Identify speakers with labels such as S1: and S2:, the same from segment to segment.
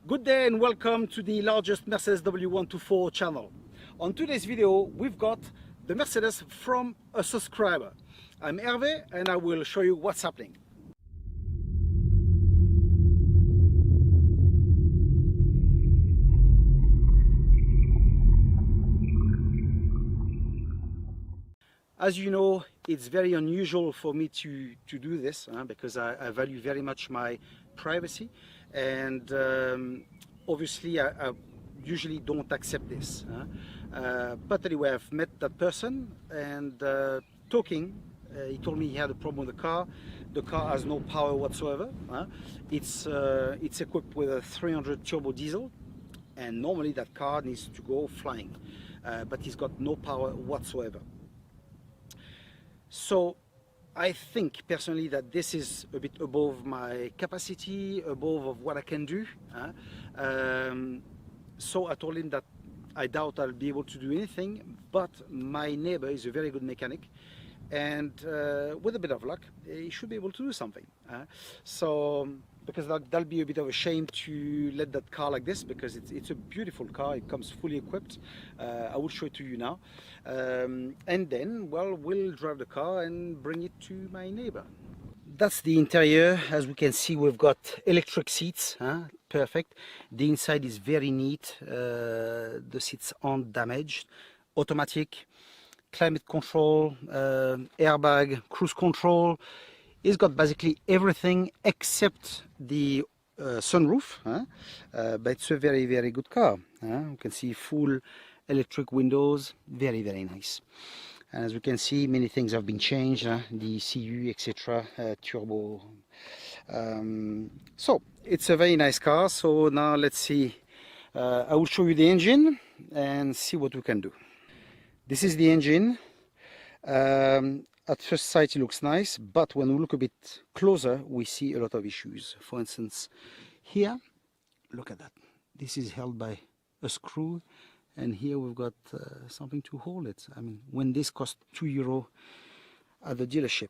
S1: Good day and welcome to the largest Mercedes W124 channel. On today's video we've got the Mercedes from a subscriber. I'm Hervé and I will show you what's happening. As you know, it's very unusual for me to do this because I value very much my privacy, and obviously I usually don't accept this. But anyway, I've met that person and talking, he told me he had a problem with the car. The car has no power whatsoever. It's equipped with a 300 turbo diesel, and normally that car needs to go flying, but he's got no power whatsoever. So I think personally that this is a bit above my capacity, above of what I can do. So I told him that I doubt I'll be able to do anything, but my neighbor is a very good mechanic, and with a bit of luck he should be able to do something. Because that'll be a bit of a shame to let that car like this, because it's a beautiful car. It comes fully equipped. I will show it to you now, and then, well, we'll drive the car and bring it to my neighbor. That's the interior. As we can see, we've got electric seats, perfect. The inside is very neat. The seats aren't damaged. Automatic, climate control, airbag, cruise control. It's got basically everything except the sunroof, but it's a very, very good car. You can see full electric windows, very, very nice. And as we can see, many things have been changed, the ECU, etc., turbo. So it's a very nice car. So now let's see. I will show you the engine and see what we can do. This is the engine. At first sight it looks nice, but when we look a bit closer we see a lot of issues. For instance, here, look at that. This is held by a screw, and here we've got something to hold it. I mean, when this cost €2 at the dealership,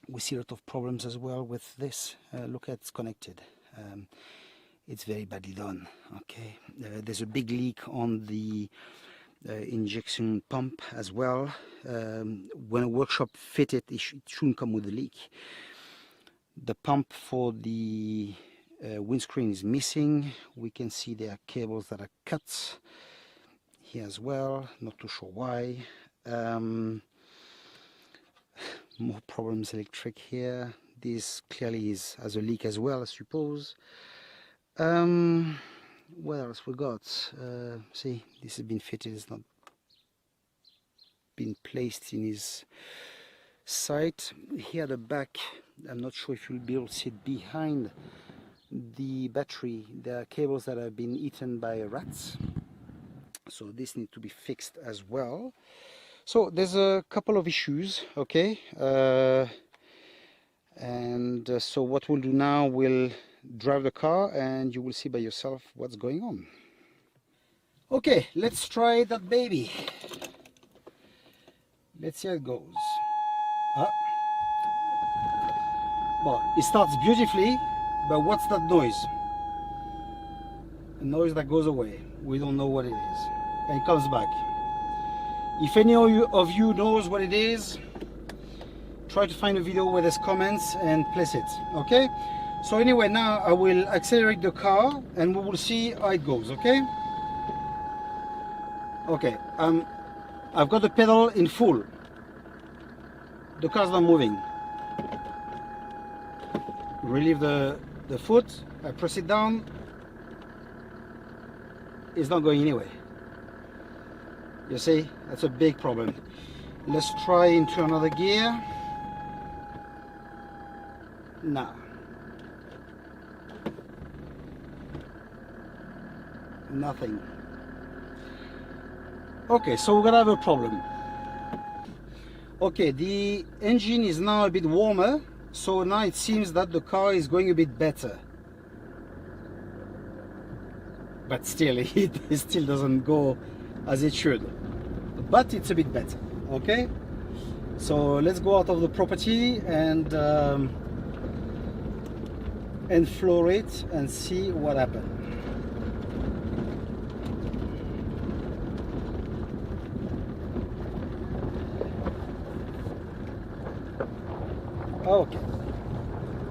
S1: we see a lot of problems as well with this. Look at it's connected. It's very badly done. Okay, there's a big leak on the injection pump as well. When a workshop fit it, it shouldn't come with a leak. The pump for the windscreen is missing. We can see there are cables that are cut here as well, not too sure why. More problems electric here. This clearly has a leak as well, I suppose. What else we got? See, this has been fitted, it's not been placed in his site. Here at the back, I'm not sure if you'll be able to see it behind the battery. There are cables that have been eaten by rats, so this needs to be fixed as well. So there's a couple of issues, okay, so what we'll do now, we'll drive the car and you will see by yourself what's going on. Okay, let's try that baby. Let's see how it goes. Well, it starts beautifully, but what's that noise? A noise that goes away. We don't know what it is, and it comes back. If any of you knows what it is, try to find a video where there's comments and place it, okay? So anyway, now I will accelerate the car and we will see how it goes, okay? Okay, I've got the pedal in full. The car's not moving. Relieve the foot, I press it down. It's not going anywhere. You see, that's a big problem. Let's try into another gear. Now. Nothing. Okay, so we're gonna have a problem. Okay, the engine is now a bit warmer, so now it seems that the car is going a bit better, but still it still doesn't go as it should, but it's a bit better. Okay, so let's go out of the property and and floor it and see what happens. Okay,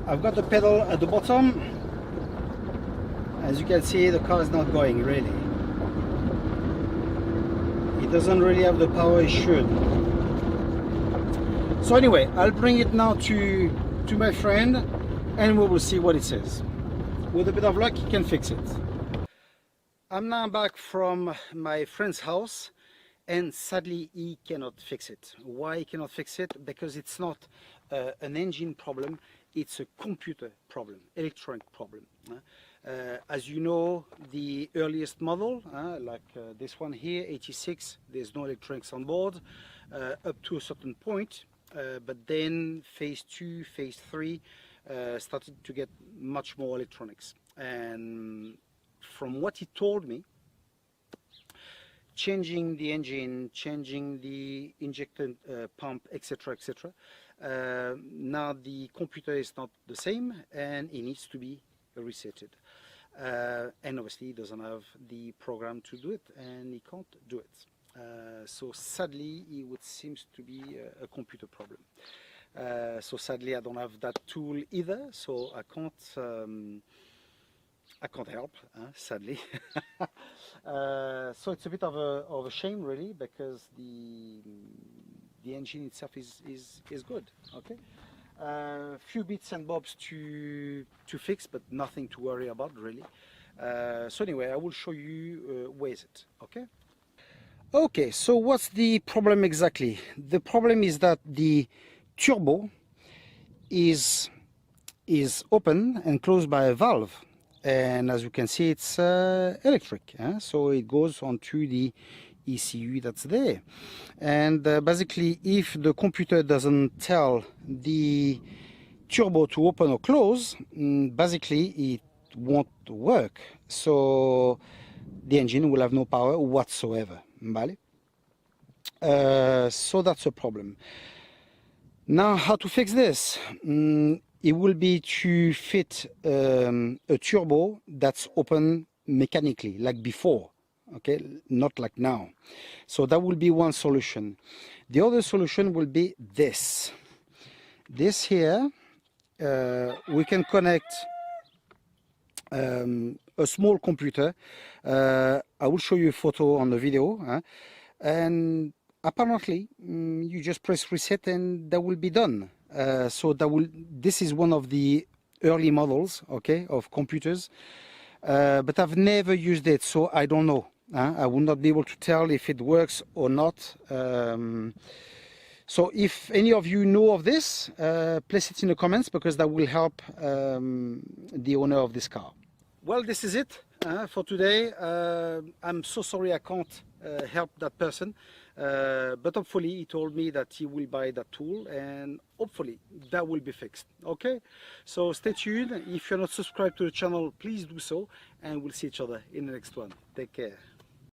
S1: I've got the pedal at the bottom. As you can see, the car is not going really. It doesn't really have the power it should. So anyway, I'll bring it now to my friend and we will see what it says. With a bit of luck, he can fix it. I'm now back from my friend's house and sadly he cannot fix it. Why he cannot fix it? Because it's not an engine problem, it's a computer problem, electronic problem. As you know, the earliest model, like this one here, 86, there's no electronics on board up to a certain point, but then phase 2, phase 3 started to get much more electronics. And from what he told me, changing the engine, changing the injector pump, etc., etc. Now the computer is not the same and it needs to be resetted. And obviously he doesn't have the program to do it and he can't do it. So sadly it seems to be a computer problem. So sadly I don't have that tool either, so I can't help, sadly. So it's a bit of a shame really, because the engine itself is good. Okay, few bits and bobs to fix, but nothing to worry about really. So anyway, I will show you where is it. Okay, so what's the problem exactly? The problem is that the turbo is open and closed by a valve. And as you can see, it's electric, so it goes onto the ECU that's there. And basically, if the computer doesn't tell the turbo to open or close, basically it won't work. So the engine will have no power whatsoever. Vale? So that's a problem. Now, how to fix this? It will be to fit a turbo that's open mechanically, like before, okay, not like now. So that will be one solution. The other solution will be this. This here, we can connect a small computer. I will show you a photo on the video, and apparently you just press reset and that will be done. So this is one of the early models, okay, of computers, but I've never used it, so I don't know. I will not be able to tell if it works or not. So if any of you know of this, place it in the comments, because that will help the owner of this car. Well, this is it for today. I'm so sorry I can't help that person. But hopefully he told me that he will buy that tool and hopefully that will be fixed. Okay, so stay tuned. If you're not subscribed to the channel, please do so, and we'll see each other in the next one. Take care.